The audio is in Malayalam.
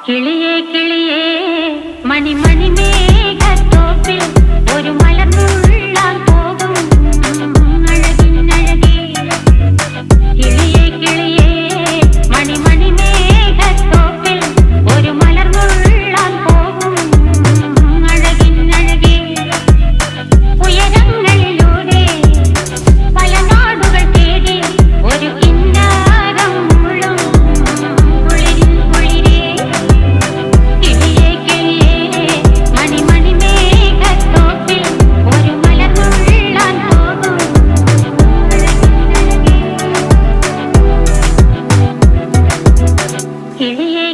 കിളിയേ കിളിയേ മണിമണി മേഘത്തോപ്പിൽ ഒരു മലർന്നുള്ളാൻ പോകും അഴകിനഴകേ. കിളിയേ കിളിയേ മണിമണി മേഘത്തോപ്പിൽ ഒരു മലർന്നുള്ളാൻ പോകും അഴകിനഴകേ. ഉയരങ്ങളിലൂടെ പല നാടുകൾ തേടി ഒരു കിന്നാരം മുഴും കുളിരിൻ കുളിരേ. കിളിയേ കിളിയേ മണിമണി മേഘത്തോപ്പിൽ ഒരു മലർന്നുള്ളാൻ പോകും അഴകിനഴകേ. കിളിയേ